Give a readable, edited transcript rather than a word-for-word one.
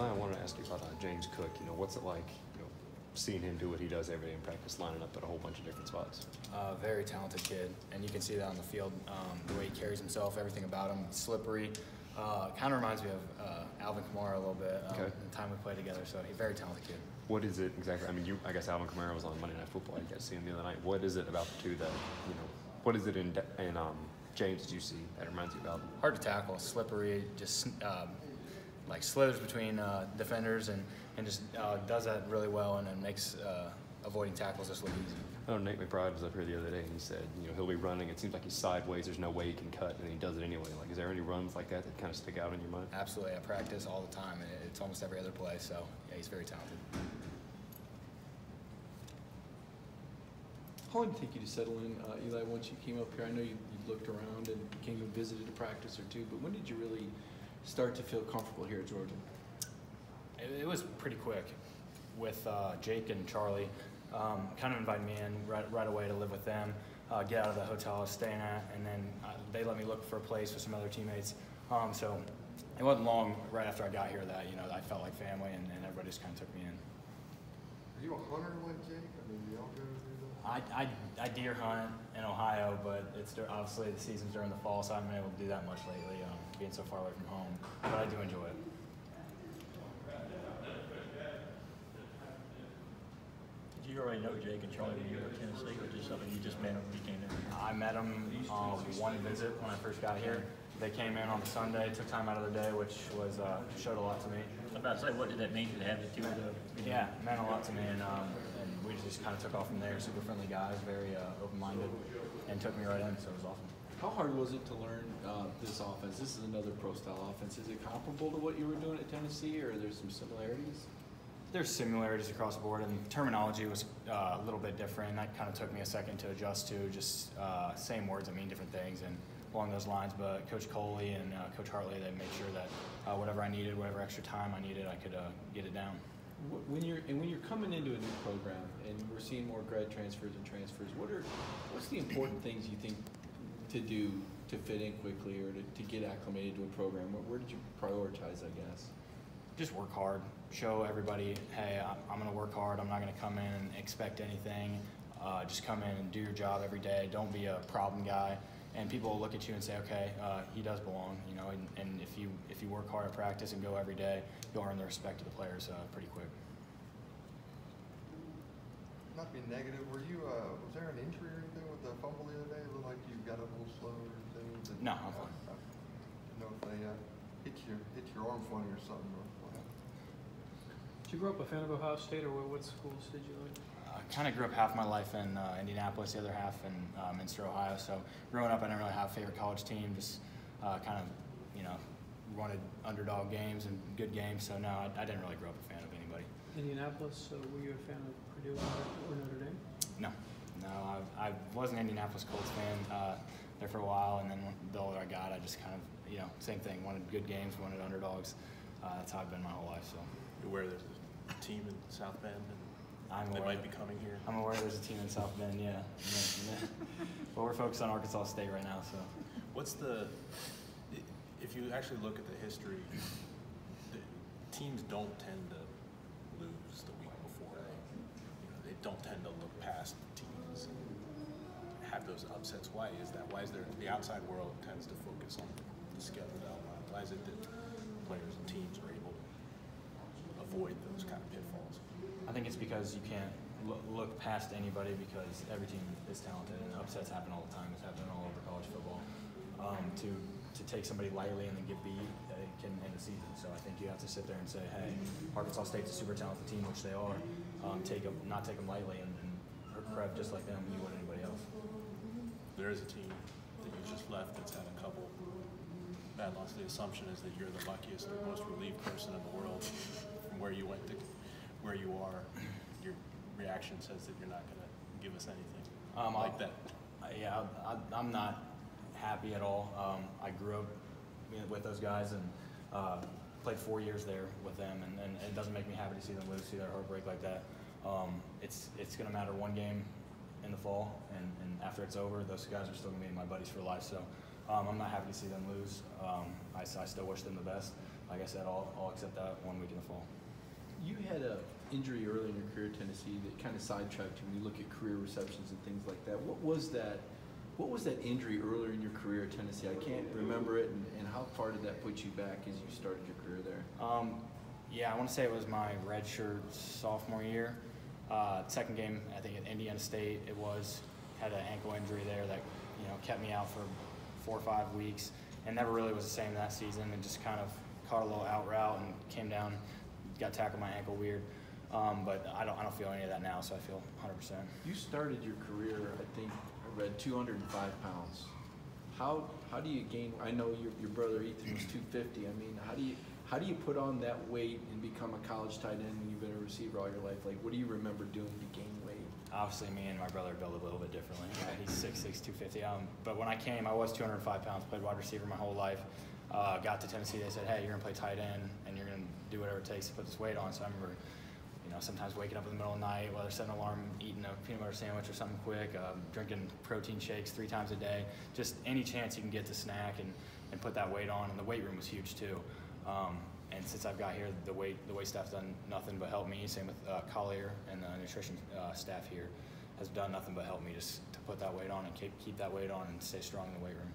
Eli, I wanted to ask you about James Cook. What's it like, seeing him do what he does every day in practice, lining up at a whole bunch of different spots? Very talented kid, and you can see that on the field. The way he carries himself, everything about him, slippery. Kind of reminds me of Alvin Kamara a little bit. Okay. The time we played together, so he's a very talented kid. What is it exactly? I mean, I guess Alvin Kamara was on Monday Night Football. You got to see him the other night. What is it about the two that, what is it in James that you see that reminds you about him? Hard to tackle, slippery, just like slithers between defenders and just does that really well and then makes avoiding tackles just look easy. I know Nate McBride was up here the other day and he said, he'll be running. It seems like he's sideways. There's no way he can cut, and he does it anyway. Like, is there any runs like that kind of stick out in your mind? Absolutely. I practice all the time. It's almost every other play. So, yeah, he's very talented. How long did it take you to settle in, Eli, once you came up here? I know you looked around and came and visited a practice or two, but when did you really start to feel comfortable here at Georgia? It was pretty quick with Jake and Charlie. Kind of invited me in right away to live with them, get out of the hotel I was staying at, and then they let me look for a place with some other teammates. So it wasn't long right after I got here that I felt like family, and everybody just kind of took me in. Are you a hunter like Jake? I mean, do y'all go do that? I deer hunt in Ohio, but it's obviously the season's during the fall, so I haven't been able to do that much lately, being so far away from home. But I do enjoy it. Did you already know Jake and Charlie when you were at Tennessee, or just something you just met them when you came in? I met them on one visit when I first got here. They came in on a Sunday, took time out of their day, which was showed a lot to me. I was about to say, what did that mean to have the two of them? Yeah, it meant a lot to me, and we just kind of took off from there. Super friendly guys, very open-minded, and took me right in, so it was awesome. How hard was it to learn this offense? This is another pro-style offense. Is it comparable to what you were doing at Tennessee, or are there some similarities? There's similarities across the board, and terminology was a little bit different. That kind of took me a second to adjust to. Just same words that mean different things, and along those lines. But Coach Coley and Coach Hartley, they made sure that whatever I needed, whatever extra time I needed, I could get it down. When you're coming into a new program, and we're seeing more grad transfers and transfers, what's the important things you think to do to fit in quickly or to get acclimated to a program? Where did you prioritize, I guess? Just work hard. Show everybody, hey, I'm going to work hard. I'm not going to come in and expect anything. Just come in and do your job every day. Don't be a problem guy. And people will look at you and say, okay, he does belong, And if you work hard at practice and go every day, you'll earn the respect of the players pretty quick. Not to be negative, was there an injury or anything with the fumble the other day? It looked like you got up a little slow or anything. No, I'm fine. Didn't know if they hit your arm funny or something. Did you grow up a fan of Ohio State, or what schools did you like? I kind of grew up half my life in Indianapolis, the other half in Minster, Ohio. So growing up, I didn't really have a favorite college team. Just kind of, wanted underdog games and good games. So no, I didn't really grow up a fan of anybody. Indianapolis. So were you a fan of Purdue or Notre Dame? No, I was an Indianapolis Colts fan there for a while, and then the older I got, I just kind of, same thing. Wanted good games, wanted underdogs. That's how I've been my whole life. So. You're aware there's a team in South Bend and they might be coming here? I'm aware there's a team in South Bend, yeah. But we're focused on Arkansas State right now, so. If you actually look at the history, the teams don't tend to lose the week before. They don't tend to look past teams and have those upsets. Why is that? Why is there, the outside world tends to focus on the schedule outline? Why is it that players and teams are able to avoid those kind of pitfalls? I think it's because you can't look past anybody, because every team is talented and upsets happen all the time. It's happening all over college football. To take somebody lightly and then get beat, it can end the season. So I think you have to sit there and say, hey, Arkansas State's a super talented team, which they are. Not take them lightly and prep just like them you would anybody else. There is a team that you just left that's had a couple bad losses. The assumption is that you're the luckiest or most relieved person in the world from where you went to where you are. Your reaction says that you're not going to give us anything like that. Yeah, I'm not happy at all. I grew up with those guys and played 4 years there with them, and it doesn't make me happy to see them lose, see their heartbreak like that. It's going to matter one game in the fall, and after it's over, those guys are still going to be my buddies for life. So I'm not happy to see them lose. I still wish them the best. Like I said, I'll accept that 1 week in the fall. You had a injury early in your career at Tennessee that kind of sidetracked you when you look at career receptions and things like that. What was that injury earlier in your career at Tennessee? I can't remember it, and how far did that put you back as you started your career there? Yeah, I want to say it was my redshirt sophomore year. Second game, I think at Indiana State, had an ankle injury there that kept me out for 4 or 5 weeks, and never really was the same that season. And just kind of caught a little out route and came down, got tackled my ankle weird. But I don't feel any of that now, so I feel 100%. You started your career, I think I read 205 pounds. How do you gain? I know your brother Ethan was 250. I mean, how do you put on that weight and become a college tight end when you've been a receiver all your life? Like, what do you remember doing to gain weight? Obviously, me and my brother build a little bit differently. He's 6'6", 250. But when I came, I was 205 pounds, played wide receiver my whole life. Got to Tennessee, they said, hey, you're going to play tight end, and you're going to do whatever it takes to put this weight on. So I remember, sometimes waking up in the middle of the night, whether setting an alarm, eating a peanut butter sandwich or something quick, drinking protein shakes 3 times a day, just any chance you can get to snack and put that weight on. And the weight room was huge too. And since I've got here, the weight staff's done nothing but help me. Same with Collier and the nutrition staff here has done nothing but help me just to put that weight on and keep that weight on and stay strong in the weight room.